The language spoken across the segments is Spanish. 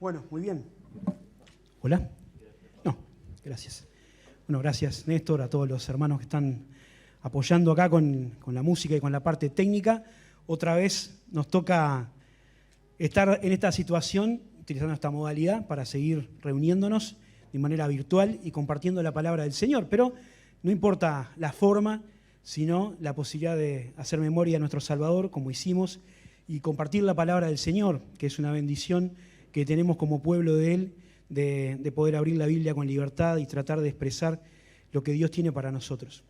Bueno, muy bien. ¿Hola? No, gracias. Bueno, gracias Néstor, a todos los hermanos que están apoyando acá con la música y con la parte técnica. Otra vez nos toca estar en esta situación, utilizando esta modalidad para seguir reuniéndonos de manera virtual y compartiendo la palabra del Señor. Pero no importa la forma, sino la posibilidad de hacer memoria a nuestro Salvador, como hicimos, y compartir la palabra del Señor, que es una bendición que tenemos como pueblo de Él, de poder abrir la Biblia con libertad y tratar de expresar lo que Dios tiene para nosotros.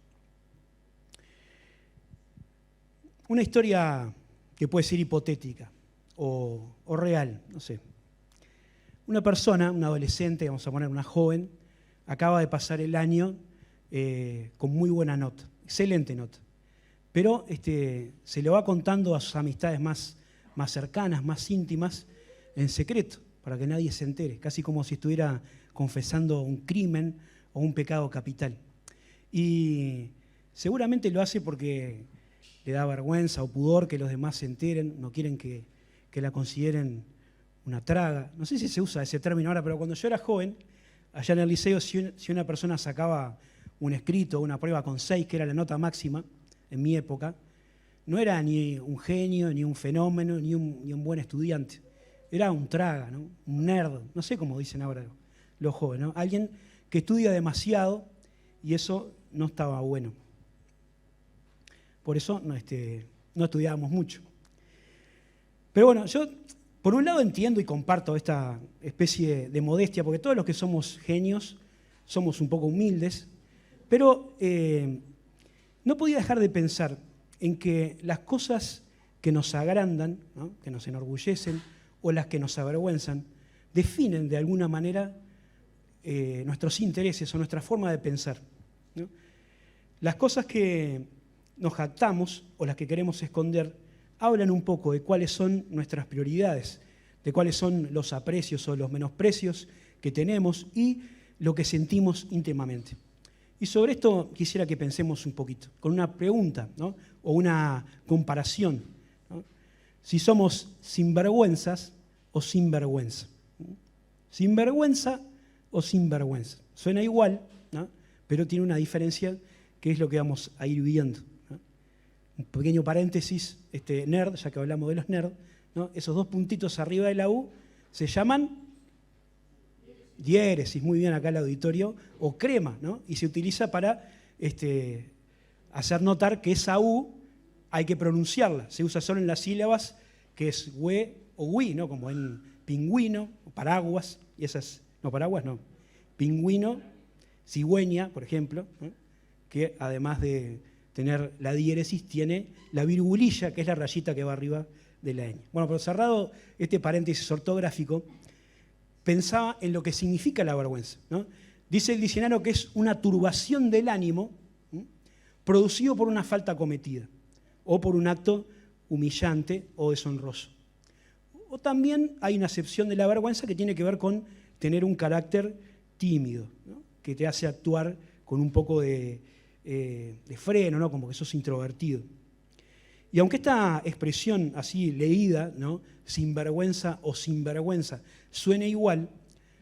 Una historia que puede ser hipotética o real, no sé. Una persona, un adolescente, vamos a poner una joven, acaba de pasar el año con muy buena nota, excelente nota. Pero se lo va contando a sus amistades más cercanas, más íntimas, en secreto, para que nadie se entere, casi como si estuviera confesando un crimen o un pecado capital. Y seguramente lo hace porque le da vergüenza o pudor que los demás se enteren, no quieren que la consideren una traga. No sé si se usa ese término ahora, pero cuando yo era joven, allá en el liceo, si una persona sacaba un escrito, una prueba con 6, que era la nota máxima en mi época, no era ni un genio, ni un fenómeno, ni un buen estudiante. Era un traga, ¿no? Un nerd, no sé cómo dicen ahora los jóvenes, ¿no? Alguien que estudia demasiado y eso no estaba bueno. Por eso no estudiábamos mucho. Pero bueno, yo por un lado entiendo y comparto esta especie de modestia, porque todos los que somos genios somos un poco humildes, pero no podía dejar de pensar en que las cosas que nos agrandan, ¿no?, que nos enorgullecen, o las que nos avergüenzan, definen de alguna manera nuestros intereses o nuestra forma de pensar, ¿no? Las cosas que nos jactamos o las que queremos esconder hablan un poco de cuáles son nuestras prioridades, de cuáles son los aprecios o los menosprecios que tenemos y lo que sentimos íntimamente. Y sobre esto quisiera que pensemos un poquito, con una pregunta, ¿no?, o una comparación, ¿no? Si somos sinvergüenzas o sinvergüenza. Sinvergüenza o sinvergüenza. Suena igual, ¿no?, pero tiene una diferencia que es lo que vamos a ir viendo, ¿no? Un pequeño paréntesis, nerd, ya que hablamos de los nerds, ¿no?, esos dos puntitos arriba de la U se llaman diéresis, muy bien acá el auditorio, o crema, ¿no? Y se utiliza para hacer notar que esa U hay que pronunciarla. Se usa solo en las sílabas que es hue o wi, ¿no?, como en pingüino, o paraguas, y esas, no, paraguas no, pingüino, cigüeña, por ejemplo, ¿no?, que además de tener la diéresis tiene la virgulilla, que es la rayita que va arriba de la ñ. Bueno, pero cerrado este paréntesis ortográfico, pensaba en lo que significa la vergüenza, ¿no? Dice el diccionario que es una turbación del ánimo, ¿sí?, producido por una falta cometida o por un acto humillante o deshonroso. O también hay una acepción de la vergüenza que tiene que ver con tener un carácter tímido, ¿no?, que te hace actuar con un poco de freno, ¿no?, como que sos introvertido. Y aunque esta expresión así leída, ¿no?, sinvergüenza o sinvergüenza, suene igual,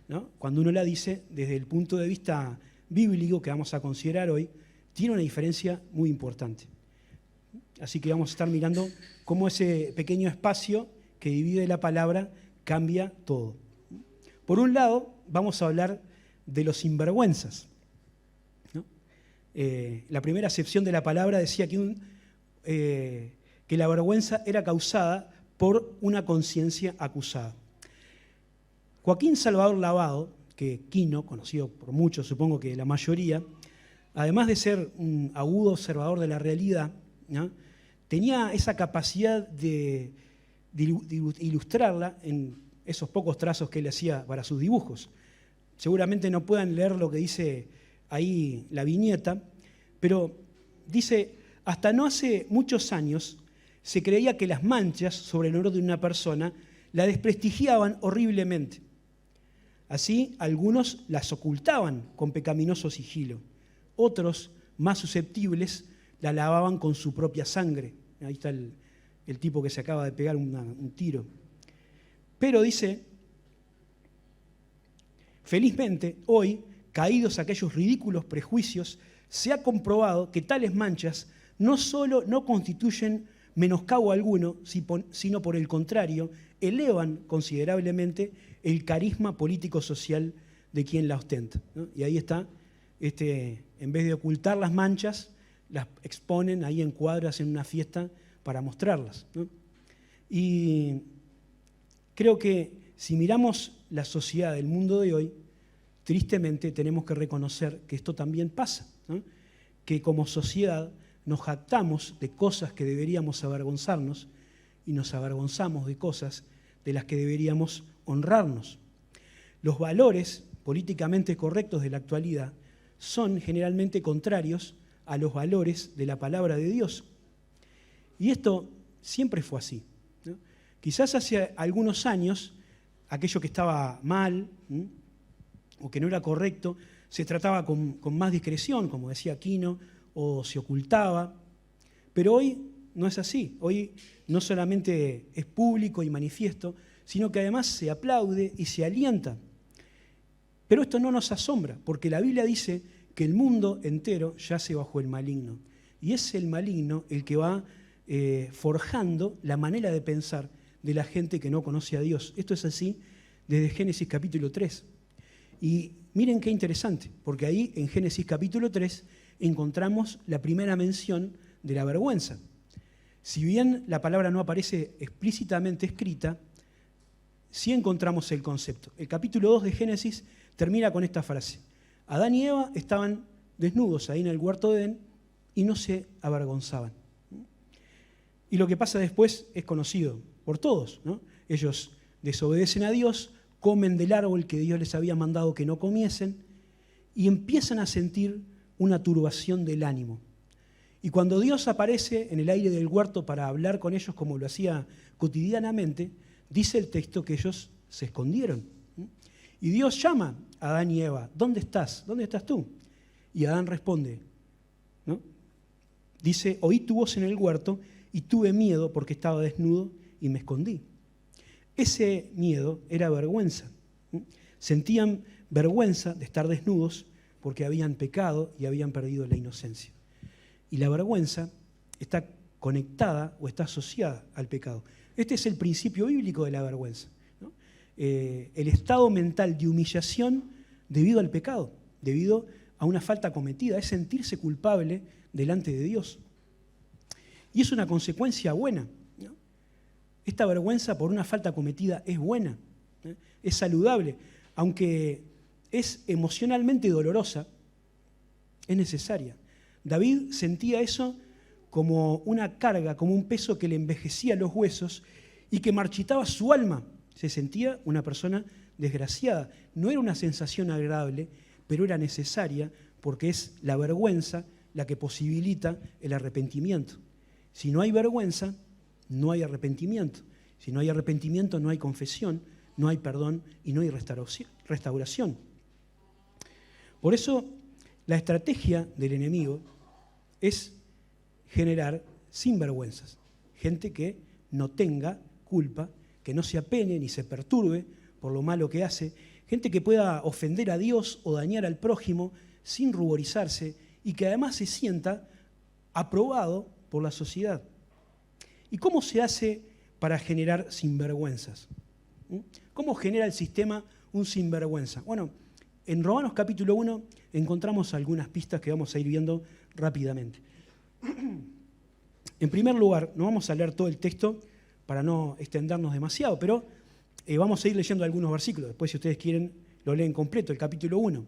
¿no?, cuando uno la dice desde el punto de vista bíblico que vamos a considerar hoy, tiene una diferencia muy importante. Así que vamos a estar mirando cómo ese pequeño espacio que divide la palabra cambia todo. Por un lado, vamos a hablar de los sinvergüenzas, ¿no? La primera acepción de la palabra decía que la vergüenza era causada por una conciencia acusada. Joaquín Salvador Lavado, que Quino, conocido por muchos, supongo que la mayoría, además de ser un agudo observador de la realidad, ¿no?, tenía esa capacidad de ilustrarla en esos pocos trazos que él hacía para sus dibujos. Seguramente no puedan leer lo que dice ahí la viñeta, pero dice: hasta no hace muchos años se creía que las manchas sobre el honor de una persona la desprestigiaban horriblemente. Así, algunos las ocultaban con pecaminoso sigilo. Otros, más susceptibles, la lavaban con su propia sangre. Ahí está el tipo que se acaba de pegar un tiro. Pero dice Felizmente, hoy, caídos aquellos ridículos prejuicios, se ha comprobado que tales manchas no solo no constituyen menoscabo alguno, sino por el contrario, elevan considerablemente el carisma político-social de quien la ostenta, ¿no? Y ahí está, en vez de ocultar las manchas, las exponen ahí en cuadras en una fiesta para mostrarlas, ¿no? Y creo que si miramos la sociedad del mundo de hoy, tristemente tenemos que reconocer que esto también pasa, ¿no? Que como sociedad nos jactamos de cosas que deberíamos avergonzarnos y nos avergonzamos de cosas de las que deberíamos honrarnos. Los valores políticamente correctos de la actualidad son generalmente contrarios a los valores de la palabra de Dios. Y esto siempre fue así, ¿no? Quizás hace algunos años aquello que estaba mal, ¿sí?, o que no era correcto, se trataba con más discreción, como decía Aquino, o se ocultaba. Pero hoy no es así. Hoy no solamente es público y manifiesto, sino que además se aplaude y se alienta. Pero esto no nos asombra, porque la Biblia dice que el mundo entero yace bajo el maligno. Y es el maligno el que va forjando la manera de pensar de la gente que no conoce a Dios. Esto es así desde Génesis capítulo 3. Y miren qué interesante, porque ahí en Génesis capítulo 3 encontramos la primera mención de la vergüenza. Si bien la palabra no aparece explícitamente escrita, sí encontramos el concepto. El capítulo 2 de Génesis termina con esta frase: Adán y Eva estaban desnudos ahí en el huerto de Edén y no se avergonzaban. Y lo que pasa después es conocido por todos, ¿no? Ellos desobedecen a Dios, comen del árbol que Dios les había mandado que no comiesen y empiezan a sentir una turbación del ánimo. Y cuando Dios aparece en el aire del huerto para hablar con ellos como lo hacía cotidianamente, dice el texto que ellos se escondieron. Y Dios llama a Adán y Eva: ¿dónde estás? ¿Dónde estás tú? Y Adán responde, ¿no? Dice: oí tu voz en el huerto y tuve miedo porque estaba desnudo y me escondí. Ese miedo era vergüenza. Sentían vergüenza de estar desnudos porque habían pecado y habían perdido la inocencia. Y la vergüenza está conectada o está asociada al pecado. Este es el principio bíblico de la vergüenza, ¿no? El estado mental de humillación debido al pecado, debido a una falta cometida, es sentirse culpable delante de Dios. Y es una consecuencia buena, ¿no? Esta vergüenza por una falta cometida es buena, ¿eh? Es saludable, aunque es emocionalmente dolorosa, es necesaria. David sentía eso como una carga, como un peso que le envejecía los huesos y que marchitaba su alma. Se sentía una persona desgraciada. No era una sensación agradable, pero era necesaria porque es la vergüenza la que posibilita el arrepentimiento. Si no hay vergüenza, no hay arrepentimiento. Si no hay arrepentimiento, no hay confesión, no hay perdón y no hay restauración. Por eso, la estrategia del enemigo es generar sinvergüenzas, gente que no tenga culpa, que no se apene ni se perturbe por lo malo que hace, gente que pueda ofender a Dios o dañar al prójimo sin ruborizarse y que además se sienta aprobado por la sociedad. ¿Y cómo se hace para generar sinvergüenzas? ¿Cómo genera el sistema un sinvergüenza? Bueno, en Romanos capítulo 1 encontramos algunas pistas que vamos a ir viendo rápidamente. En primer lugar, no vamos a leer todo el texto para no extendernos demasiado, pero vamos a ir leyendo algunos versículos. Después, si ustedes quieren, lo leen completo, el capítulo 1.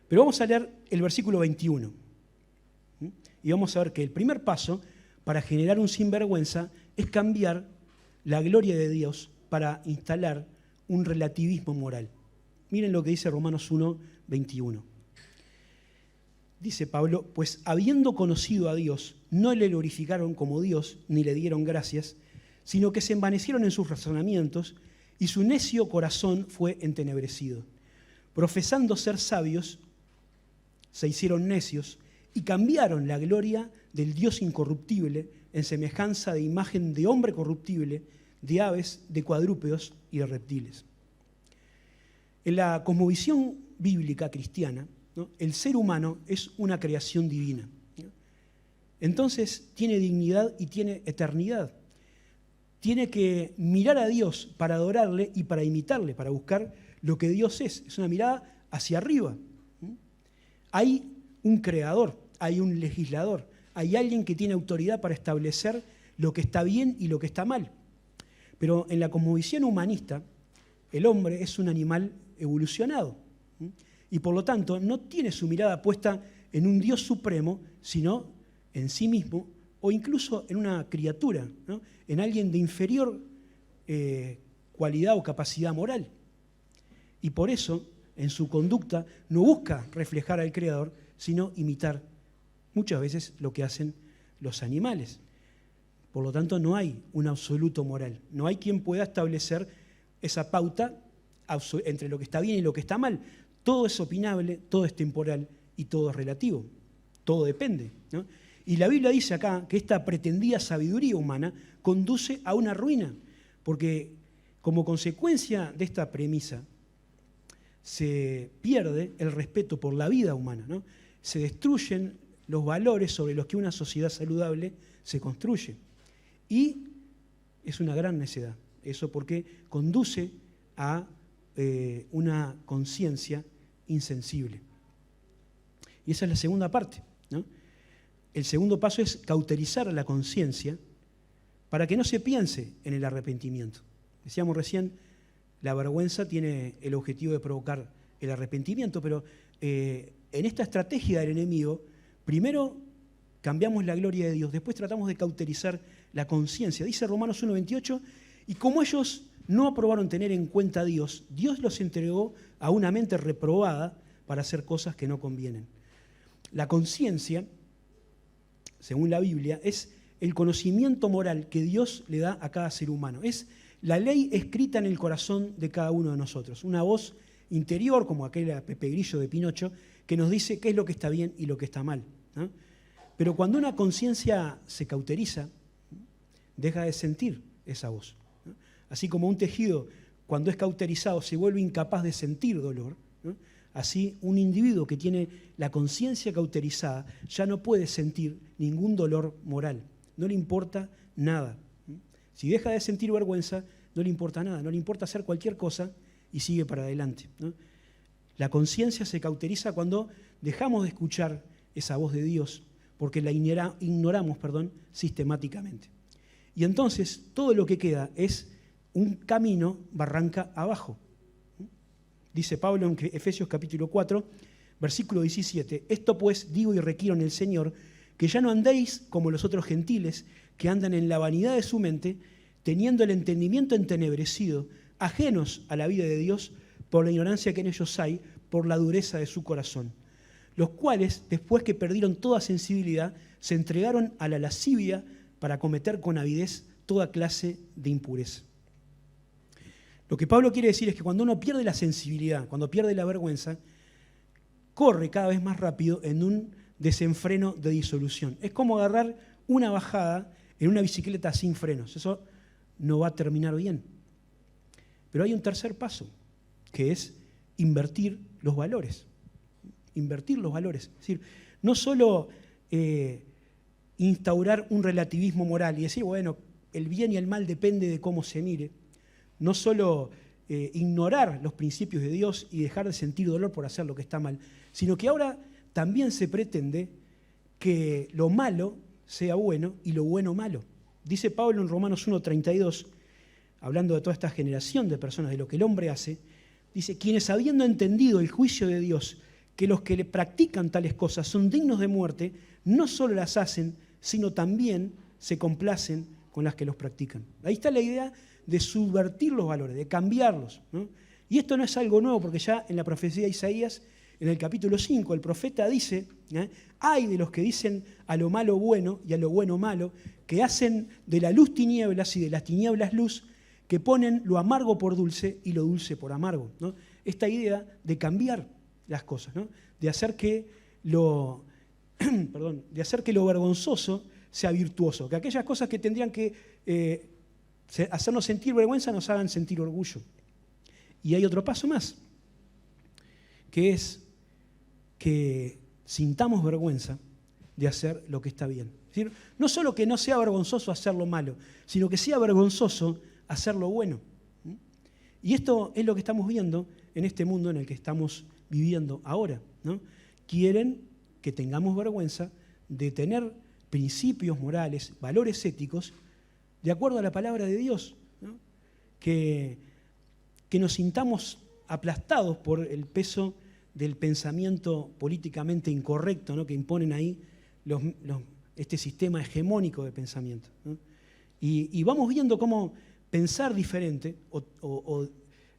Pero vamos a leer el versículo 21. Y vamos a ver que el primer paso para generar un sinvergüenza es cambiar la gloria de Dios para instalar un relativismo moral. Miren lo que dice Romanos 1, 21. Dice Pablo: pues habiendo conocido a Dios, no le glorificaron como Dios, ni le dieron gracias, sino que se envanecieron en sus razonamientos, y su necio corazón fue entenebrecido. Profesando ser sabios, se hicieron necios, y cambiaron la gloria del Dios incorruptible en semejanza de imagen de hombre corruptible, de aves, de cuadrúpedos y de reptiles. En la cosmovisión bíblica cristiana, ¿no?, el ser humano es una creación divina, ¿no? Entonces tiene dignidad y tiene eternidad. Tiene que mirar a Dios para adorarle y para imitarle, para buscar lo que Dios es. Es una mirada hacia arriba. Hay un creador, hay un legislador, hay alguien que tiene autoridad para establecer lo que está bien y lo que está mal. Pero en la cosmovisión humanista, el hombre es un animal evolucionado y por lo tanto no tiene su mirada puesta en un Dios supremo, sino en sí mismo o incluso en una criatura, ¿no?, en alguien de inferior cualidad o capacidad moral. Y por eso, en su conducta, no busca reflejar al Creador, sino imitar muchas veces lo que hacen los animales. Por lo tanto, no hay un absoluto moral. No hay quien pueda establecer esa pauta entre lo que está bien y lo que está mal. Todo es opinable, todo es temporal y todo es relativo. Todo depende, ¿no? Y la Biblia dice acá que esta pretendida sabiduría humana conduce a una ruina, porque como consecuencia de esta premisa se pierde el respeto por la vida humana, ¿no? Se destruyen los valores sobre los que una sociedad saludable se construye. Y es una gran necedad eso, porque conduce a una conciencia insensible. Y esa es la segunda parte, ¿no? El segundo paso es cauterizar la conciencia para que no se piense en el arrepentimiento. Decíamos recién, la vergüenza tiene el objetivo de provocar el arrepentimiento, pero en esta estrategia del enemigo, primero cambiamos la gloria de Dios, después tratamos de cauterizar la conciencia. Dice Romanos 1:28, y como ellos no aprobaron tener en cuenta a Dios, Dios los entregó a una mente reprobada para hacer cosas que no convienen. La conciencia, según la Biblia, es el conocimiento moral que Dios le da a cada ser humano. Es la ley escrita en el corazón de cada uno de nosotros. Una voz interior, como aquel Pepe Grillo de Pinocho, que nos dice qué es lo que está bien y lo que está mal, ¿no? Pero cuando una conciencia se cauteriza, deja de sentir esa voz, ¿no? Así como un tejido, cuando es cauterizado, se vuelve incapaz de sentir dolor, ¿no? Así, un individuo que tiene la conciencia cauterizada ya no puede sentir ningún dolor moral, no le importa nada. Si deja de sentir vergüenza, no le importa nada, no le importa hacer cualquier cosa y sigue para adelante, ¿no? La conciencia se cauteriza cuando dejamos de escuchar esa voz de Dios, porque la ignoramos sistemáticamente. Y entonces todo lo que queda es un camino barranca abajo. Dice Pablo en Efesios capítulo 4, versículo 17, esto pues digo y requiero en el Señor, que ya no andéis como los otros gentiles, que andan en la vanidad de su mente, teniendo el entendimiento entenebrecido, ajenos a la vida de Dios, por la ignorancia que en ellos hay, por la dureza de su corazón, los cuales, después que perdieron toda sensibilidad, se entregaron a la lascivia para cometer con avidez toda clase de impureza. Lo que Pablo quiere decir es que cuando uno pierde la sensibilidad, cuando pierde la vergüenza, corre cada vez más rápido en un desenfreno de disolución. Es como agarrar una bajada en una bicicleta sin frenos. Eso no va a terminar bien. Pero hay un tercer paso, que es invertir los valores. Invertir los valores. Es decir, no solo instaurar un relativismo moral y decir, bueno, el bien y el mal depende de cómo se mire. No solo ignorar los principios de Dios y dejar de sentir dolor por hacer lo que está mal, sino que ahora también se pretende que lo malo sea bueno y lo bueno malo. Dice Pablo en Romanos 1:32, hablando de toda esta generación de personas, de lo que el hombre hace, dice, quienes habiendo entendido el juicio de Dios, que los que le practican tales cosas son dignos de muerte, no solo las hacen, sino también se complacen con las que los practican. Ahí está la idea de subvertir los valores, de cambiarlos, ¿no? Y esto no es algo nuevo, porque ya en la profecía de Isaías, en el capítulo 5, el profeta dice, hay de los que dicen a lo malo bueno y a lo bueno malo, que hacen de la luz tinieblas y de las tinieblas luz, que ponen lo amargo por dulce y lo dulce por amargo, ¿no? Esta idea de cambiar las cosas, ¿no? De hacer que lo vergonzoso sea virtuoso, que aquellas cosas que tendrían que hacernos sentir vergüenza nos hagan sentir orgullo. Y hay otro paso más, que es que sintamos vergüenza de hacer lo que está bien. Es decir, no solo que no sea vergonzoso hacer lo malo, sino que sea vergonzoso hacer lo bueno. Y esto es lo que estamos viendo en este mundo en el que estamos viviendo ahora, ¿no? Quieren que tengamos vergüenza de tener principios morales, valores éticos, de acuerdo a la palabra de Dios, ¿no? Que nos sintamos aplastados por el peso del pensamiento políticamente incorrecto, ¿no? Que imponen ahí este sistema hegemónico de pensamiento, ¿no? Y vamos viendo cómo pensar diferente o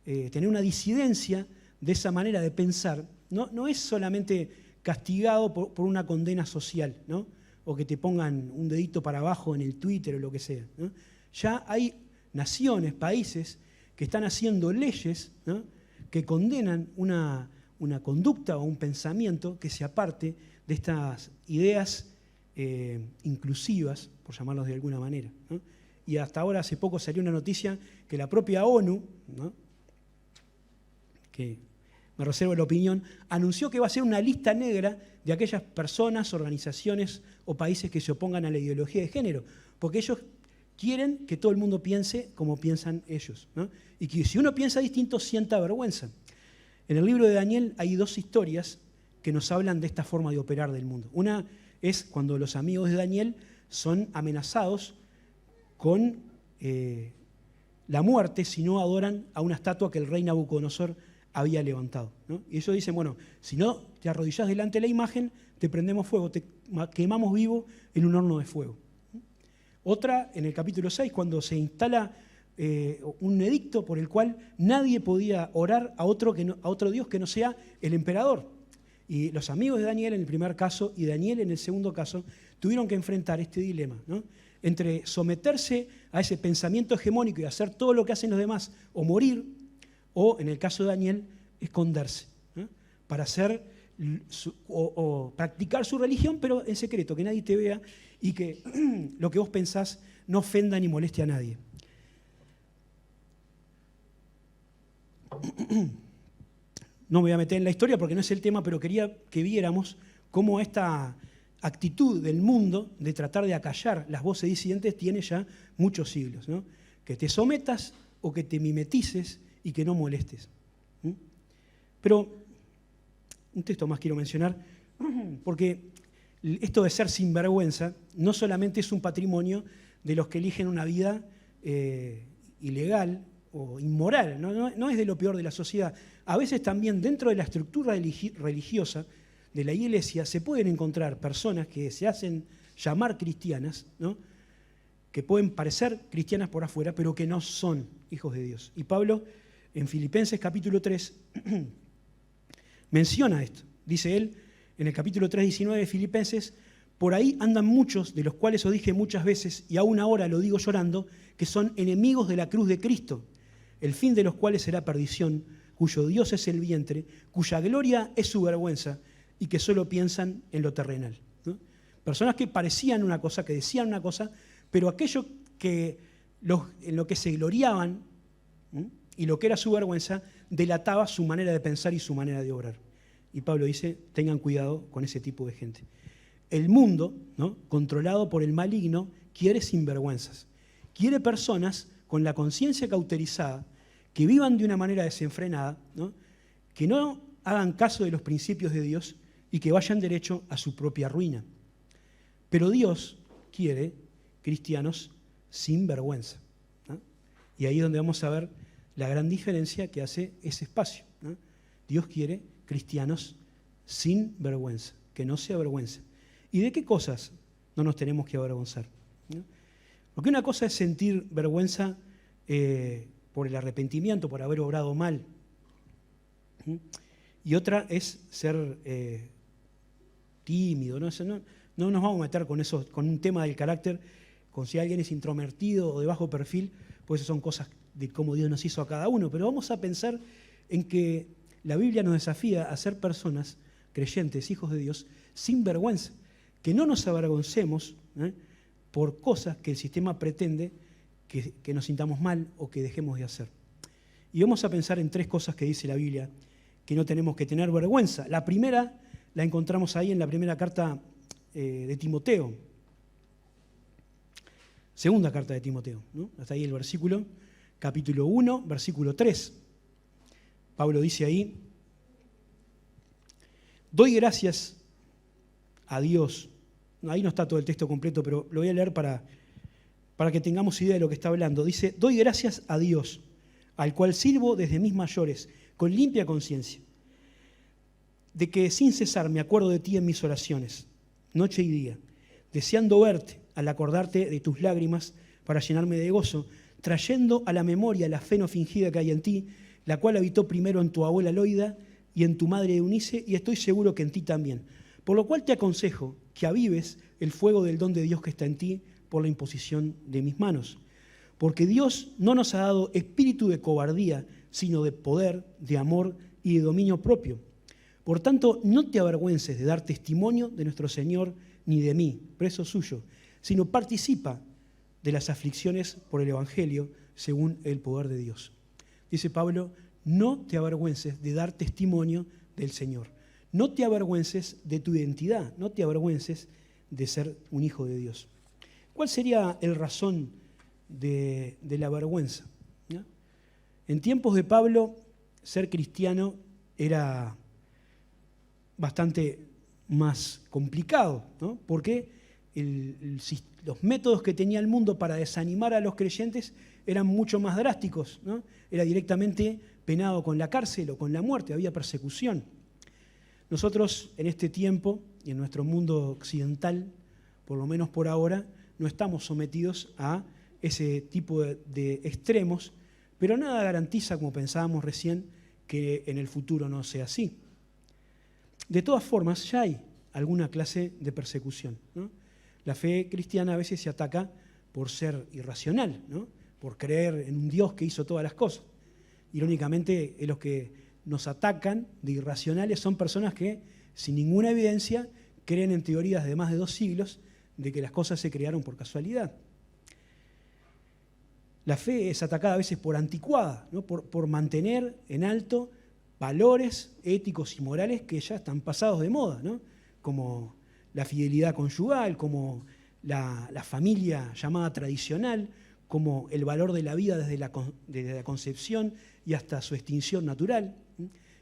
tener una disidencia de esa manera de pensar no es solamente castigado por una condena social, ¿no? O que te pongan un dedito para abajo en el Twitter o lo que sea, ¿no? Ya hay naciones, países que están haciendo leyes, ¿no? Que condenan una conducta o un pensamiento que se aparte de estas ideas inclusivas, por llamarlos de alguna manera, ¿no? Y hasta ahora, hace poco salió una noticia que la propia ONU, ¿no? Que me reservo la opinión, anunció que va a ser una lista negra de aquellas personas, organizaciones o países que se opongan a la ideología de género, porque ellos quieren que todo el mundo piense como piensan ellos, ¿no? Y que si uno piensa distinto, sienta vergüenza. En el libro de Daniel hay dos historias que nos hablan de esta forma de operar del mundo. Una es cuando los amigos de Daniel son amenazados con la muerte si no adoran a una estatua que el rey Nabucodonosor había levantado, ¿no? Y ellos dicen, bueno, si no te arrodillas delante de la imagen, te prendemos fuego, te quemamos vivo en un horno de fuego. Otra, en el capítulo 6, cuando se instala un edicto por el cual nadie podía orar a otro Dios que no sea el emperador. Y los amigos de Daniel en el primer caso y Daniel en el segundo caso tuvieron que enfrentar este dilema, ¿no? Entre someterse a ese pensamiento hegemónico y hacer todo lo que hacen los demás o morir, o en el caso de Daniel, esconderse, ¿no? Para hacer o practicar su religión, pero en secreto, que nadie te vea y que lo que vos pensás no ofenda ni moleste a nadie. No me voy a meter en la historia porque no es el tema, pero quería que viéramos cómo esta actitud del mundo de tratar de acallar las voces disidentes tiene ya muchos siglos, ¿no? Que te sometas o que te mimetices y que no molestes. Pero un texto más quiero mencionar, porque esto de ser sinvergüenza no solamente es un patrimonio de los que eligen una vida ilegal o inmoral, no es de lo peor de la sociedad. A veces también dentro de la estructura religiosa de la iglesia se pueden encontrar personas que se hacen llamar cristianas, ¿no? Que pueden parecer cristianas por afuera, pero que no son hijos de Dios. Y Pablo, en Filipenses capítulo 3, menciona esto. Dice él, en el capítulo 3, 19 de Filipenses, por ahí andan muchos, de los cuales os dije muchas veces, y aún ahora lo digo llorando, que son enemigos de la cruz de Cristo, el fin de los cuales será perdición, cuyo Dios es el vientre, cuya gloria es su vergüenza, y que solo piensan en lo terrenal, ¿no? Personas que parecían una cosa, que decían una cosa, pero aquello en lo que se gloriaban, ¿no? Y lo que era su vergüenza, delataba su manera de pensar y su manera de obrar. Y Pablo dice, tengan cuidado con ese tipo de gente. El mundo, ¿no? Controlado por el maligno, quiere sinvergüenzas. Quiere personas con la conciencia cauterizada, que vivan de una manera desenfrenada, ¿no? Que no hagan caso de los principios de Dios y que vayan derecho a su propia ruina. Pero Dios quiere cristianos sin vergüenza, ¿no? Y ahí es donde vamos a ver la gran diferencia que hace ese espacio, ¿no? Dios quiere cristianos sin vergüenza, que no se avergüencen. ¿Y de qué cosas no nos tenemos que avergonzar, ¿no? Porque una cosa es sentir vergüenza por el arrepentimiento, por haber obrado mal, ¿sí? Y otra es ser tímido, ¿no? No nos vamos a meter con eso, con un tema del carácter, con si alguien es introvertido o de bajo perfil, pues eso son cosas de cómo Dios nos hizo a cada uno, pero vamos a pensar en que la Biblia nos desafía a ser personas creyentes, hijos de Dios, sin vergüenza, que no nos avergoncemos, ¿eh? Por cosas que el sistema pretende que nos sintamos mal o que dejemos de hacer. Y vamos a pensar en tres cosas que dice la Biblia que no tenemos que tener vergüenza. La primera la encontramos ahí en la primera carta de Timoteo. Segunda carta de Timoteo, ¿no? Hasta ahí el versículo, capítulo 1, versículo 3. Pablo dice ahí: doy gracias a Dios. Ahí no está todo el texto completo, pero lo voy a leer para que tengamos idea de lo que está hablando. Dice: doy gracias a Dios, al cual sirvo desde mis mayores, con limpia conciencia, de que sin cesar me acuerdo de ti en mis oraciones, noche y día, deseando verte al acordarte de tus lágrimas para llenarme de gozo, trayendo a la memoria la fe no fingida que hay en ti, la cual habitó primero en tu abuela Loida y en tu madre Eunice, y estoy seguro que en ti también. Por lo cual te aconsejo que avives el fuego del don de Dios que está en ti por la imposición de mis manos. Porque Dios no nos ha dado espíritu de cobardía, sino de poder, de amor y de dominio propio. Por tanto, no te avergüences de dar testimonio de nuestro Señor ni de mí, preso suyo, sino participa de las aflicciones por el Evangelio según el poder de Dios. Dice Pablo: no te avergüences de dar testimonio del Señor. No te avergüences de tu identidad, no te avergüences de ser un hijo de Dios. ¿Cuál sería el razón de la vergüenza? ¿No? En tiempos de Pablo, ser cristiano era bastante más complicado, ¿no? Porque los métodos que tenía el mundo para desanimar a los creyentes eran mucho más drásticos, ¿no? Era directamente penado con la cárcel o con la muerte, había persecución. Nosotros en este tiempo y en nuestro mundo occidental, por lo menos por ahora, no estamos sometidos a ese tipo de extremos, pero nada garantiza, como pensábamos recién, que en el futuro no sea así. De todas formas, ya hay alguna clase de persecución, ¿no? La fe cristiana a veces se ataca por ser irracional, ¿no? Por creer en un Dios que hizo todas las cosas. Irónicamente, los que nos atacan de irracionales son personas que, sin ninguna evidencia, creen en teorías de más de 2 siglos de que las cosas se crearon por casualidad. La fe es atacada a veces por anticuada, ¿no? por mantener en alto valores éticos y morales que ya están pasados de moda, ¿no? Como la fidelidad conyugal, como la familia llamada tradicional, como el valor de la vida desde la concepción y hasta su extinción natural.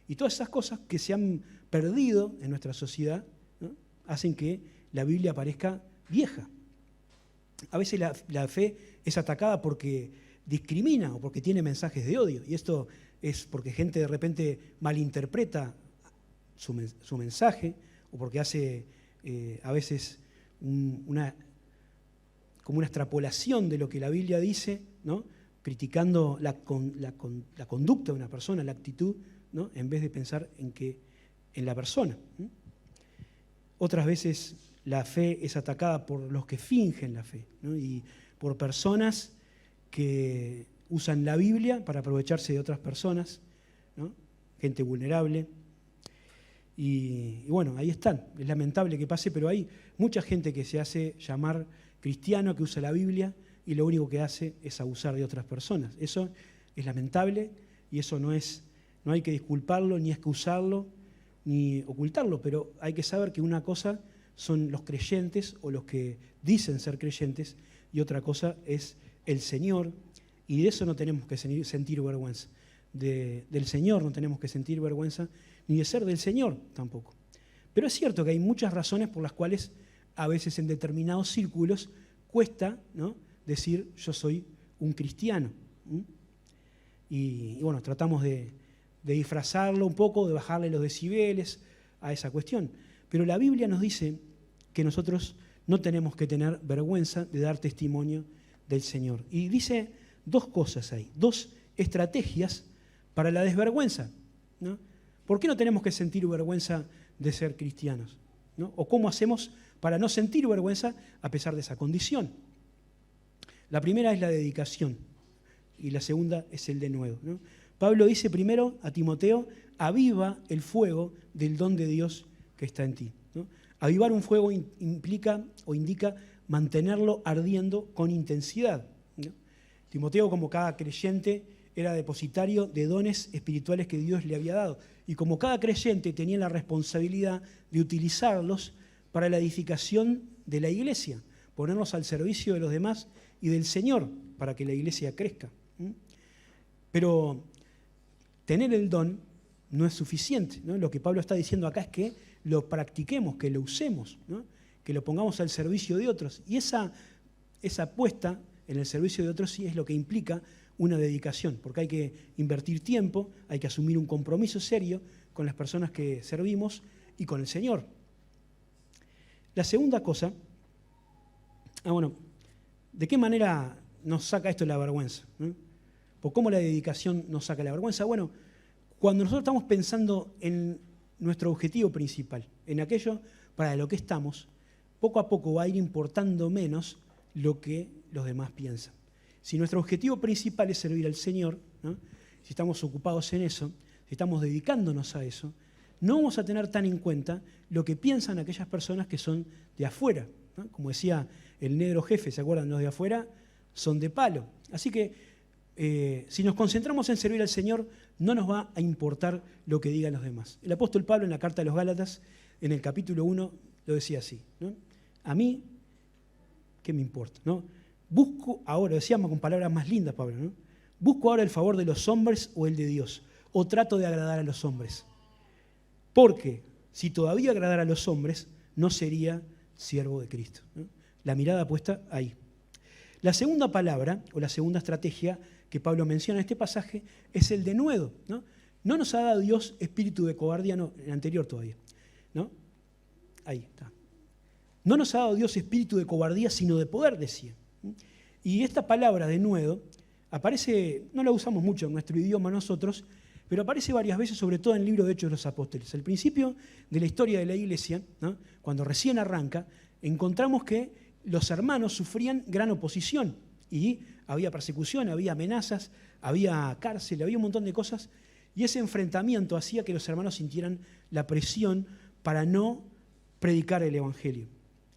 Y todas esas cosas que se han perdido en nuestra sociedad, ¿no? Hacen que la Biblia parezca vieja. A veces la fe es atacada porque discrimina o porque tiene mensajes de odio, y esto es porque gente de repente malinterpreta su mensaje, o porque hace a veces como una extrapolación de lo que la Biblia dice, ¿no? Criticando la conducta de una persona, la actitud, ¿no? En vez de pensar en la persona. Otras veces la fe es atacada por los que fingen la fe, ¿no? Y por personas que usan la Biblia para aprovecharse de otras personas, ¿no? Gente vulnerable. Y bueno, ahí están. Es lamentable que pase, pero hay mucha gente que se hace llamar cristiano, que usa la Biblia y lo único que hace es abusar de otras personas. Eso es lamentable y eso no hay que disculparlo, ni excusarlo, ni ocultarlo, pero hay que saber que una cosa son los creyentes o los que dicen ser creyentes y otra cosa es el Señor, y de eso no tenemos que sentir vergüenza. Del Señor no tenemos que sentir vergüenza, ni de ser del Señor tampoco. Pero es cierto que hay muchas razones por las cuales a veces en determinados círculos cuesta, ¿no?, decir yo soy un cristiano. Y bueno, tratamos de disfrazarlo un poco, de bajarle los decibeles a esa cuestión. Pero la Biblia nos dice que nosotros no tenemos que tener vergüenza de dar testimonio del Señor. Y dice 2 cosas ahí, 2 estrategias para la desvergüenza, ¿no? ¿Por qué no tenemos que sentir vergüenza de ser cristianos, ¿no? ¿O cómo hacemos para no sentir vergüenza a pesar de esa condición? La primera es la dedicación y la segunda es el denuedo, ¿no? Pablo dice primero a Timoteo: aviva el fuego del don de Dios que está en ti, ¿no? Avivar un fuego implica o indica mantenerlo ardiendo con intensidad, ¿no? Timoteo, como cada creyente, era depositario de dones espirituales que Dios le había dado. Y como cada creyente tenía la responsabilidad de utilizarlos para la edificación de la iglesia, ponernos al servicio de los demás y del Señor para que la iglesia crezca. Pero tener el don no es suficiente, ¿no? Lo que Pablo está diciendo acá es que lo practiquemos, que lo usemos, ¿no? Que lo pongamos al servicio de otros. Y esa puesta en el servicio de otros sí es lo que implica una dedicación, porque hay que invertir tiempo, hay que asumir un compromiso serio con las personas que servimos y con el Señor. La segunda cosa, ¿de qué manera nos saca esto la vergüenza? ¿Por cómo la dedicación nos saca la vergüenza? Bueno, cuando nosotros estamos pensando en nuestro objetivo principal, en aquello para lo que estamos, poco a poco va a ir importando menos lo que los demás piensan. Si nuestro objetivo principal es servir al Señor, ¿no? Si estamos ocupados en eso, si estamos dedicándonos a eso, no vamos a tener tan en cuenta lo que piensan aquellas personas que son de afuera, ¿no? Como decía el negro jefe, ¿se acuerdan? Los de afuera son de palo. Así que si nos concentramos en servir al Señor, no nos va a importar lo que digan los demás. El apóstol Pablo en la carta a los Gálatas, en el capítulo 1, lo decía así, ¿no? A mí, ¿qué me importa? ¿No? Busco ahora, decíamos con palabras más lindas, Pablo, ¿no? Busco ahora el favor de los hombres o el de Dios, o trato de agradar a los hombres. Porque si todavía agradara a los hombres, no sería siervo de Cristo, ¿no? La mirada puesta ahí. La segunda palabra, o la segunda estrategia que Pablo menciona en este pasaje, es el denuedo, ¿no? No nos ha dado Dios espíritu de cobardía, no, en el anterior todavía, ¿no? Ahí está. No nos ha dado Dios espíritu de cobardía, sino de poder, decía. Y esta palabra denuedo aparece, no la usamos mucho en nuestro idioma nosotros, pero aparece varias veces, sobre todo en el libro de Hechos de los Apóstoles. Al principio de la historia de la iglesia, ¿no? Cuando recién arranca, encontramos que los hermanos sufrían gran oposición y había persecución, había amenazas, había cárcel, había un montón de cosas, y ese enfrentamiento hacía que los hermanos sintieran la presión para no predicar el Evangelio.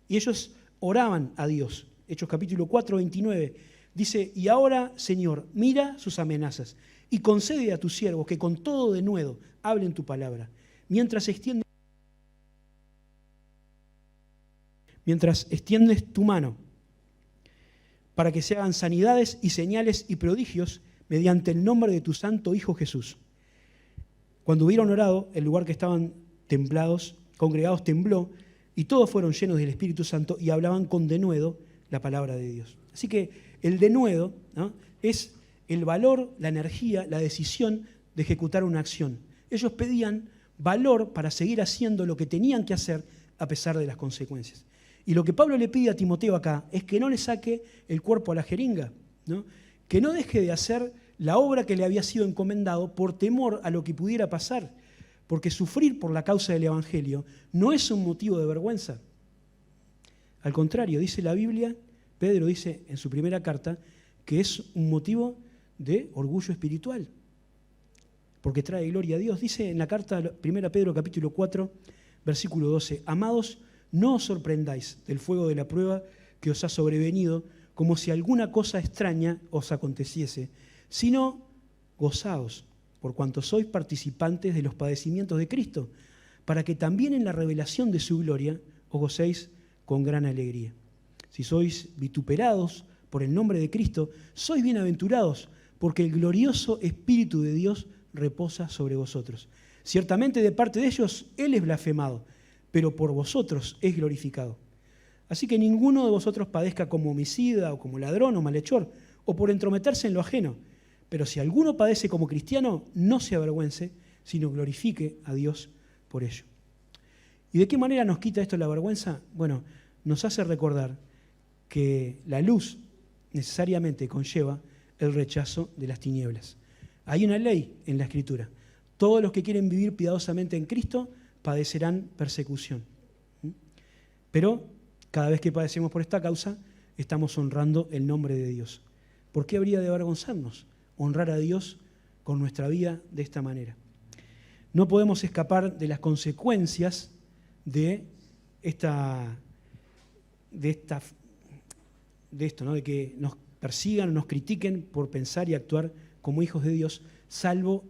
Y ellos oraban a Dios. Hechos capítulo 4, 29, dice, y ahora, Señor, mira sus amenazas y concede a tus siervos que con todo denuedo hablen tu palabra, mientras extiendes tu mano, para que se hagan sanidades y señales y prodigios mediante el nombre de tu santo Hijo Jesús. Cuando hubieron orado, el lugar que estaban congregados tembló, y todos fueron llenos del Espíritu Santo y hablaban con denuedo la palabra de Dios. Así que el denuedo, ¿no? Es el valor, la energía, la decisión de ejecutar una acción. Ellos pedían valor para seguir haciendo lo que tenían que hacer a pesar de las consecuencias. Y lo que Pablo le pide a Timoteo acá es que no le saque el cuerpo a la jeringa, ¿no? Que no deje de hacer la obra que le había sido encomendado por temor a lo que pudiera pasar, porque sufrir por la causa del Evangelio no es un motivo de vergüenza. Al contrario, dice la Biblia, Pedro dice en su primera carta, que es un motivo de orgullo espiritual, porque trae gloria a Dios. Dice en la carta 1 Pedro capítulo 4, versículo 12, amados, no os sorprendáis del fuego de la prueba que os ha sobrevenido, como si alguna cosa extraña os aconteciese, sino gozaos, por cuanto sois participantes de los padecimientos de Cristo, para que también en la revelación de su gloria os gocéis con gran alegría. Si sois vituperados por el nombre de Cristo, sois bienaventurados, porque el glorioso Espíritu de Dios reposa sobre vosotros. Ciertamente de parte de ellos Él es blasfemado, pero por vosotros es glorificado. Así que ninguno de vosotros padezca como homicida o como ladrón o malhechor, o por entrometerse en lo ajeno. Pero si alguno padece como cristiano, no se avergüence, sino glorifique a Dios por ello. ¿Y de qué manera nos quita esto la vergüenza? Bueno, nos hace recordar que la luz necesariamente conlleva el rechazo de las tinieblas. Hay una ley en la Escritura. Todos los que quieren vivir piadosamente en Cristo padecerán persecución. Pero cada vez que padecemos por esta causa, estamos honrando el nombre de Dios. ¿Por qué habría de avergonzarnos? Honrar a Dios con nuestra vida de esta manera. No podemos escapar de las consecuencias de esto, ¿no? De que nos persigan o nos critiquen por pensar y actuar como hijos de Dios, salvo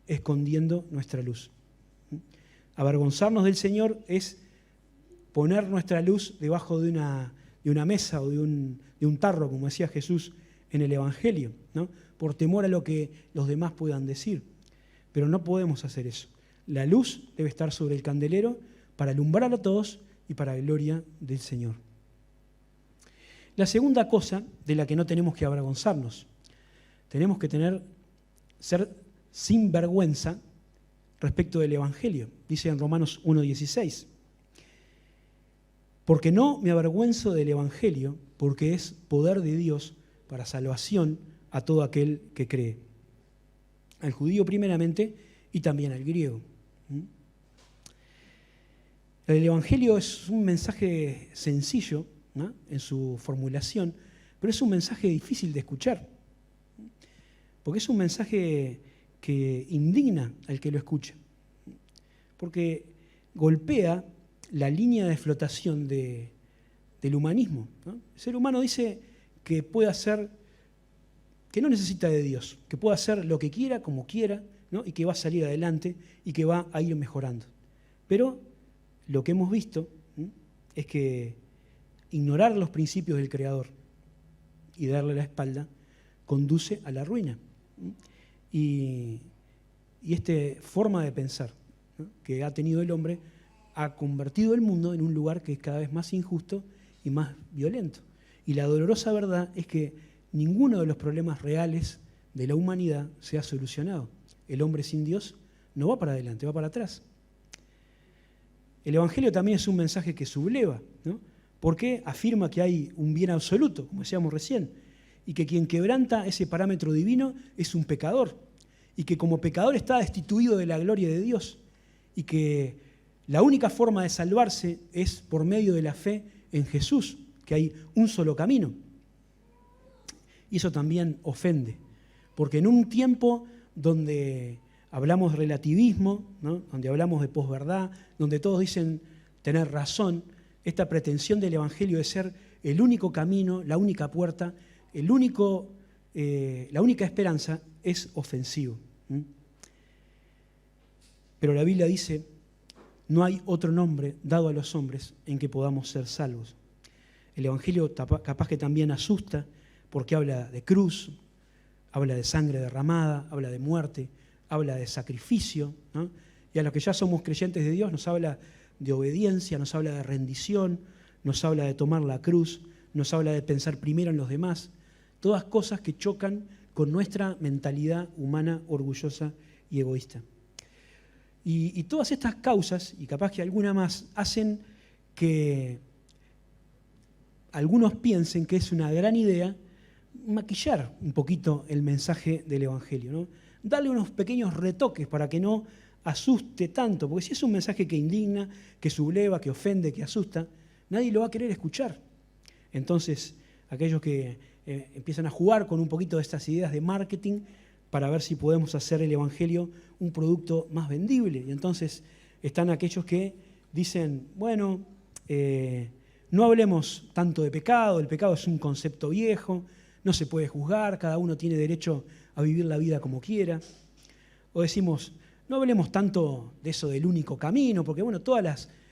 escondiendo nuestra luz. Avergonzarnos del Señor es poner nuestra luz debajo de una mesa o de un tarro, como decía Jesús en el Evangelio, ¿no? Por temor a lo que los demás puedan decir. Pero no podemos hacer eso. La luz debe estar sobre el candelero para alumbrar a todos y para la gloria del Señor. La segunda cosa de la que no tenemos que avergonzarnos, tenemos que ser sin vergüenza respecto del Evangelio. Dice en Romanos 1:16. Porque no me avergüenzo del Evangelio, porque es poder de Dios para salvación a todo aquel que cree. Al judío primeramente y también al griego. El Evangelio es un mensaje sencillo, ¿no?, en su formulación, pero es un mensaje difícil de escuchar, porque es un mensaje que indigna al que lo escucha, porque golpea la línea de flotación del humanismo, ¿no? El ser humano dice que puede hacer, que no necesita de Dios, que puede hacer lo que quiera, como quiera, ¿no?, y que va a salir adelante y que va a ir mejorando. Pero lo que hemos visto es que ignorar los principios del Creador y darle la espalda conduce a la ruina. Y esta forma de pensar, ¿no?, que ha tenido el hombre ha convertido el mundo en un lugar que es cada vez más injusto y más violento. Y la dolorosa verdad es que ninguno de los problemas reales de la humanidad se ha solucionado. El hombre sin Dios no va para adelante, va para atrás. El Evangelio también es un mensaje que subleva, ¿no?, porque afirma que hay un bien absoluto, como decíamos recién, y que quien quebranta ese parámetro divino es un pecador, y que como pecador está destituido de la gloria de Dios, y que la única forma de salvarse es por medio de la fe en Jesús, que hay un solo camino. Y eso también ofende, porque en un tiempo donde hablamos de relativismo, ¿no?, donde hablamos de posverdad, donde todos dicen tener razón, esta pretensión del Evangelio de ser el único camino, la única puerta, la única esperanza es ofensivo. Pero la Biblia dice: no hay otro nombre dado a los hombres en que podamos ser salvos. El Evangelio capaz que también asusta porque habla de cruz, habla de sangre derramada, habla de muerte, habla de sacrificio, ¿no? Y a los que ya somos creyentes de Dios nos habla de obediencia, nos habla de rendición, nos habla de tomar la cruz, nos habla de pensar primero en los demás. Todas cosas que chocan con nuestra mentalidad humana orgullosa y egoísta. Y todas estas causas, y capaz que alguna más, hacen que algunos piensen que es una gran idea maquillar un poquito el mensaje del Evangelio, ¿no? Darle unos pequeños retoques para que no asuste tanto, porque si es un mensaje que indigna, que subleva, que ofende, que asusta, nadie lo va a querer escuchar. Entonces, aquellos que empiezan a jugar con un poquito de estas ideas de marketing para ver si podemos hacer el Evangelio un producto más vendible. Y entonces están aquellos que dicen, bueno, no hablemos tanto de pecado, el pecado es un concepto viejo, no se puede juzgar, cada uno tiene derecho a vivir la vida como quiera. O decimos, no hablemos tanto de eso del único camino, porque bueno,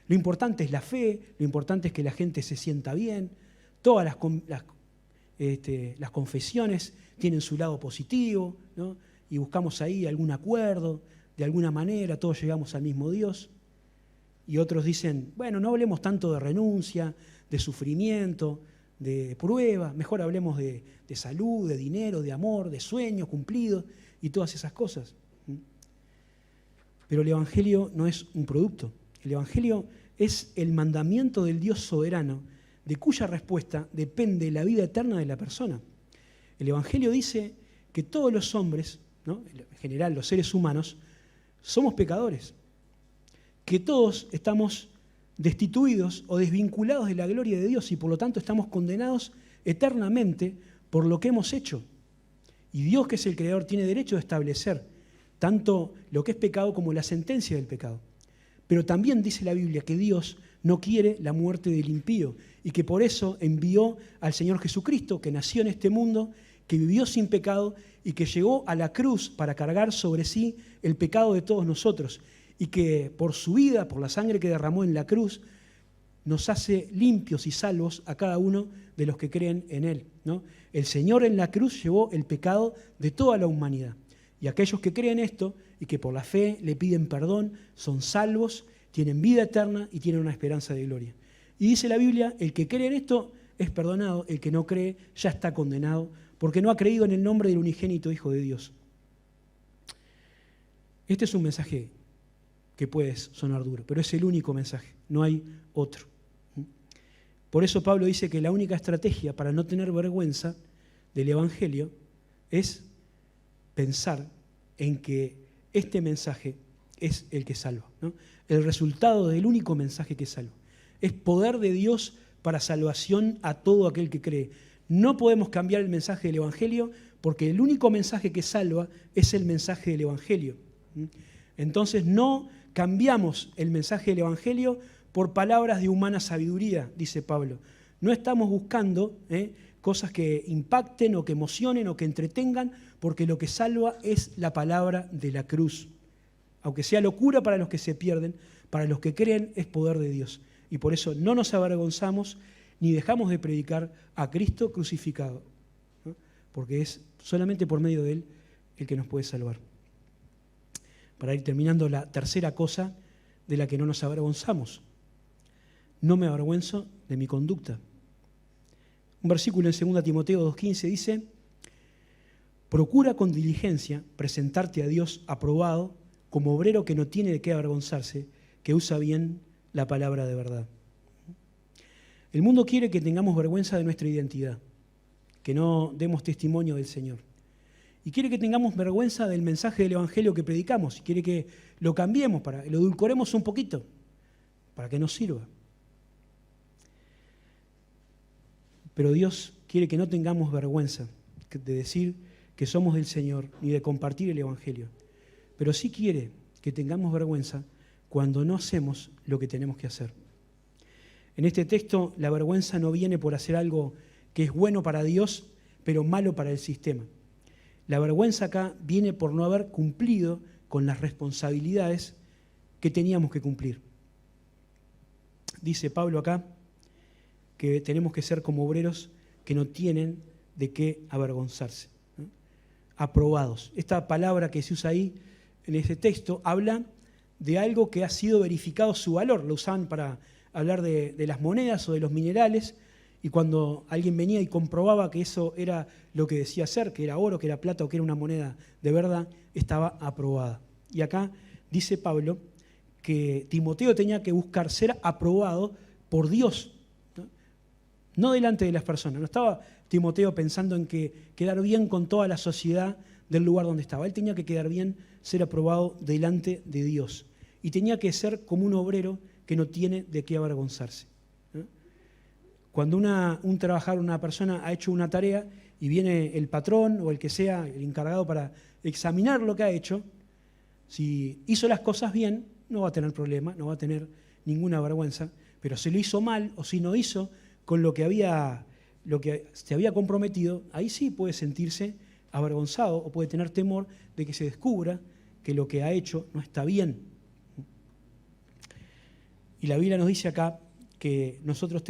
lo importante es la fe, lo importante es que la gente se sienta bien, todas las confesiones tienen su lado positivo, ¿no? Y buscamos ahí algún acuerdo, de alguna manera todos llegamos al mismo Dios. Y otros dicen, bueno, no hablemos tanto de renuncia, de sufrimiento, de prueba, mejor hablemos de salud, de dinero, de amor, de sueños cumplidos y todas esas cosas. Pero el Evangelio no es un producto. El Evangelio es el mandamiento del Dios soberano, de cuya respuesta depende la vida eterna de la persona. El Evangelio dice que todos los hombres, ¿no?, en general los seres humanos, somos pecadores, que todos estamos destituidos o desvinculados de la gloria de Dios y por lo tanto estamos condenados eternamente por lo que hemos hecho. Y Dios, que es el Creador, tiene derecho de establecer tanto lo que es pecado como la sentencia del pecado. Pero también dice la Biblia que Dios no quiere la muerte del impío y que por eso envió al Señor Jesucristo, que nació en este mundo, que vivió sin pecado y que llegó a la cruz para cargar sobre sí el pecado de todos nosotros, y que por su vida, por la sangre que derramó en la cruz, nos hace limpios y salvos a cada uno de los que creen en Él, ¿no? El Señor en la cruz llevó el pecado de toda la humanidad. Y aquellos que creen esto y que por la fe le piden perdón, son salvos, tienen vida eterna y tienen una esperanza de gloria. Y dice la Biblia, el que cree en esto es perdonado, el que no cree ya está condenado, porque no ha creído en el nombre del unigénito Hijo de Dios. Este es un mensaje que puede sonar duro, pero es el único mensaje, no hay otro. Por eso Pablo dice que la única estrategia para no tener vergüenza del Evangelio es pensar en que este mensaje es el que salva, ¿no? El resultado del único mensaje que salva. Es poder de Dios para salvación a todo aquel que cree. No podemos cambiar el mensaje del Evangelio porque el único mensaje que salva es el mensaje del Evangelio. Entonces no cambiamos el mensaje del Evangelio por palabras de humana sabiduría, dice Pablo. No estamos buscando cosas que impacten o que emocionen o que entretengan, porque lo que salva es la palabra de la cruz. Aunque sea locura para los que se pierden, para los que creen es poder de Dios. Y por eso no nos avergonzamos ni dejamos de predicar a Cristo crucificado, ¿no? Porque es solamente por medio de Él el que nos puede salvar. Para ir terminando, la tercera cosa de la que no nos avergonzamos. No me avergüenzo de mi conducta. Un versículo en 2 Timoteo 2:15 dice: procura con diligencia presentarte a Dios aprobado como obrero que no tiene de qué avergonzarse, que usa bien la palabra de verdad. El mundo quiere que tengamos vergüenza de nuestra identidad, que no demos testimonio del Señor. Y quiere que tengamos vergüenza del mensaje del Evangelio que predicamos. Y quiere que lo cambiemos, lo edulcoremos un poquito, para que nos sirva. Pero Dios quiere que no tengamos vergüenza de decir que somos del Señor, ni de compartir el Evangelio. Pero sí quiere que tengamos vergüenza cuando no hacemos lo que tenemos que hacer. En este texto, la vergüenza no viene por hacer algo que es bueno para Dios, pero malo para el sistema. La vergüenza acá viene por no haber cumplido con las responsabilidades que teníamos que cumplir. Dice Pablo acá que tenemos que ser como obreros que no tienen de qué avergonzarse, ¿no? Aprobados. Esta palabra que se usa ahí en ese texto habla de algo que ha sido verificado su valor. Lo usaban para hablar de las monedas o de los minerales, y cuando alguien venía y comprobaba que eso era lo que decía ser, que era oro, que era plata o que era una moneda de verdad, estaba aprobada. Y acá dice Pablo que Timoteo tenía que buscar ser aprobado por Dios, no delante de las personas. No estaba Timoteo pensando en que quedar bien con toda la sociedad del lugar donde estaba. Él tenía que quedar bien, ser aprobado delante de Dios. Y tenía que ser como un obrero que no tiene de qué avergonzarse. Cuando un trabajador, una persona ha hecho una tarea y viene el patrón o el que sea, el encargado para examinar lo que ha hecho, si hizo las cosas bien, no va a tener problema, no va a tener ninguna vergüenza, pero si lo hizo mal o si no hizo con lo que se había comprometido, ahí sí puede sentirse avergonzado o puede tener temor de que se descubra que lo que ha hecho no está bien. Y la Biblia nos dice acá que nosotros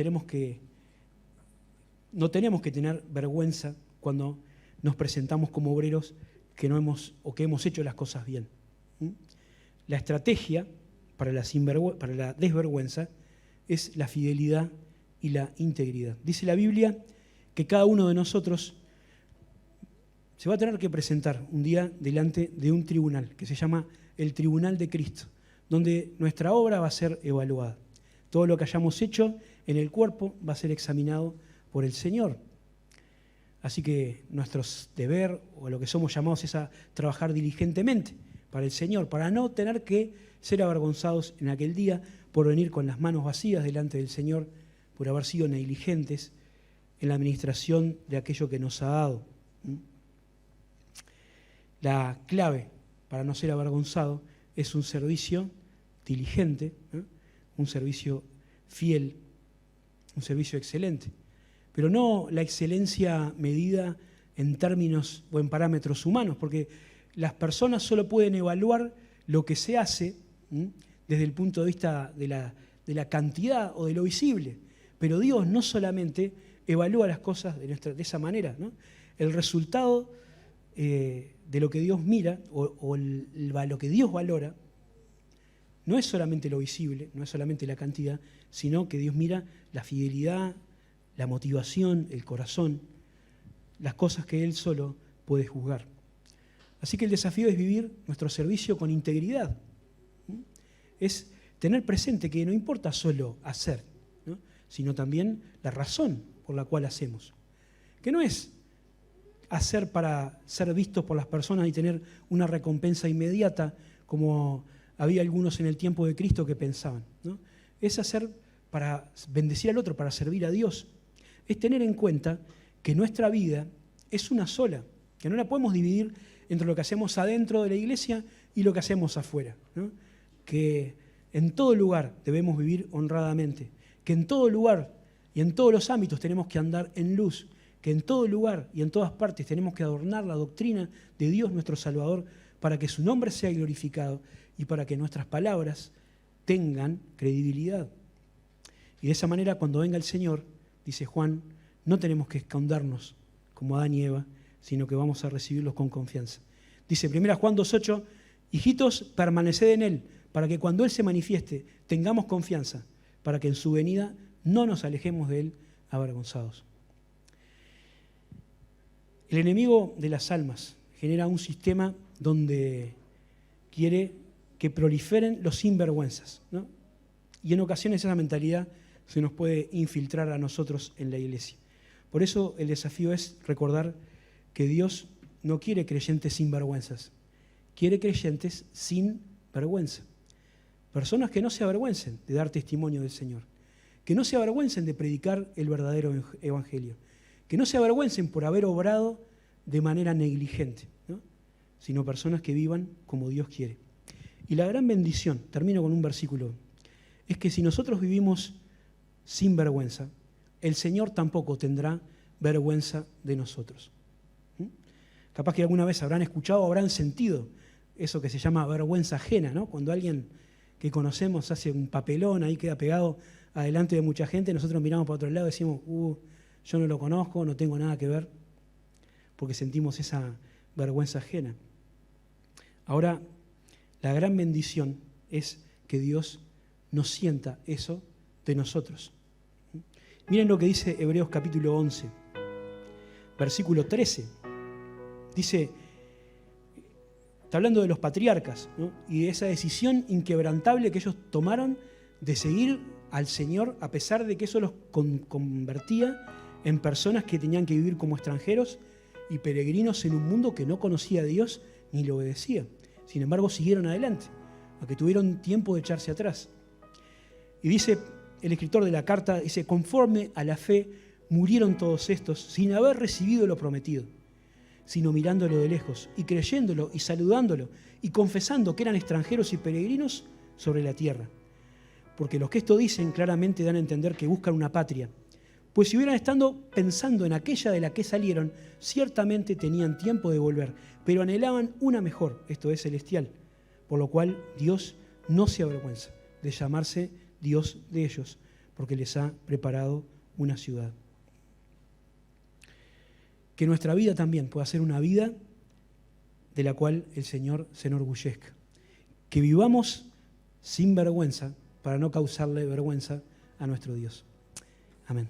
no tenemos que tener vergüenza cuando nos presentamos como obreros que hemos hecho las cosas bien. La estrategia para la desvergüenza es la fidelidad y la integridad. Dice la Biblia que cada uno de nosotros se va a tener que presentar un día delante de un tribunal que se llama el Tribunal de Cristo, donde nuestra obra va a ser evaluada. Todo lo que hayamos hecho en el cuerpo va a ser examinado por el Señor. Así que nuestro deber, o lo que somos llamados, es a trabajar diligentemente para el Señor, para no tener que ser avergonzados en aquel día por venir con las manos vacías delante del Señor, por haber sido negligentes en la administración de aquello que nos ha dado. La clave para no ser avergonzado es un servicio diligente, un servicio fiel, un servicio excelente. Pero no la excelencia medida en términos o en parámetros humanos, porque las personas solo pueden evaluar lo que se hace desde el punto de vista de la cantidad o de lo visible. Pero Dios no solamente evalúa las cosas de esa manera, ¿no? El resultado de lo que Dios mira o lo que Dios valora no es solamente lo visible, no es solamente la cantidad, sino que Dios mira la fidelidad, la motivación, el corazón, las cosas que Él solo puede juzgar. Así que el desafío es vivir nuestro servicio con integridad. Es tener presente que no importa solo hacer, ¿no? Sino también la razón por la cual hacemos. Que no es hacer para ser vistos por las personas y tener una recompensa inmediata, como había algunos en el tiempo de Cristo que pensaban, ¿no? Es hacer para bendecir al otro, para servir a Dios. Es tener en cuenta que nuestra vida es una sola, que no la podemos dividir entre lo que hacemos adentro de la iglesia y lo que hacemos afuera, ¿no? Que en todo lugar debemos vivir honradamente, que en todo lugar y en todos los ámbitos tenemos que andar en luz, que en todo lugar y en todas partes tenemos que adornar la doctrina de Dios nuestro Salvador para que su nombre sea glorificado y para que nuestras palabras tengan credibilidad. Y de esa manera, cuando venga el Señor, dice Juan, no tenemos que escondernos como Adán y Eva, sino que vamos a recibirlos con confianza. Dice 1 Juan 2:8, hijitos, permaneced en Él, para que cuando Él se manifieste tengamos confianza, para que en su venida no nos alejemos de Él avergonzados. El enemigo de las almas genera un sistema donde quiere que proliferen los sinvergüenzas, ¿no? Y en ocasiones esa mentalidad se nos puede infiltrar a nosotros en la iglesia. Por eso el desafío es recordar que Dios no quiere creyentes sin vergüenzas, quiere creyentes sin vergüenza. Personas que no se avergüencen de dar testimonio del Señor, que no se avergüencen de predicar el verdadero evangelio, que no se avergüencen por haber obrado de manera negligente, ¿no? Sino personas que vivan como Dios quiere. Y la gran bendición, termino con un versículo, es que si nosotros vivimos sin vergüenza, el Señor tampoco tendrá vergüenza de nosotros. Capaz que alguna vez habrán escuchado o habrán sentido eso que se llama vergüenza ajena, ¿no? Cuando alguien que conocemos hace un papelón, ahí queda pegado adelante de mucha gente, nosotros miramos para otro lado y decimos, yo no lo conozco, no tengo nada que ver, porque sentimos esa vergüenza ajena. Ahora, la gran bendición es que Dios no sienta eso de nosotros. Miren lo que dice Hebreos capítulo 11, versículo 13. Dice, está hablando de los patriarcas, ¿no? Y de esa decisión inquebrantable que ellos tomaron de seguir al Señor a pesar de que eso los convertía en personas que tenían que vivir como extranjeros y peregrinos en un mundo que no conocía a Dios ni le obedecía. Sin embargo, siguieron adelante, aunque tuvieron tiempo de echarse atrás. Y dice el escritor de la carta, dice, conforme a la fe murieron todos estos sin haber recibido lo prometido, sino mirándolo de lejos y creyéndolo y saludándolo y confesando que eran extranjeros y peregrinos sobre la tierra. Porque los que esto dicen claramente dan a entender que buscan una patria. Pues si hubieran estado pensando en aquella de la que salieron, ciertamente tenían tiempo de volver, pero anhelaban una mejor, esto es celestial, por lo cual Dios no se avergüenza de llamarse Dios de ellos, porque les ha preparado una ciudad. Que nuestra vida también pueda ser una vida de la cual el Señor se enorgullezca. Que vivamos sin vergüenza para no causarle vergüenza a nuestro Dios. Amén.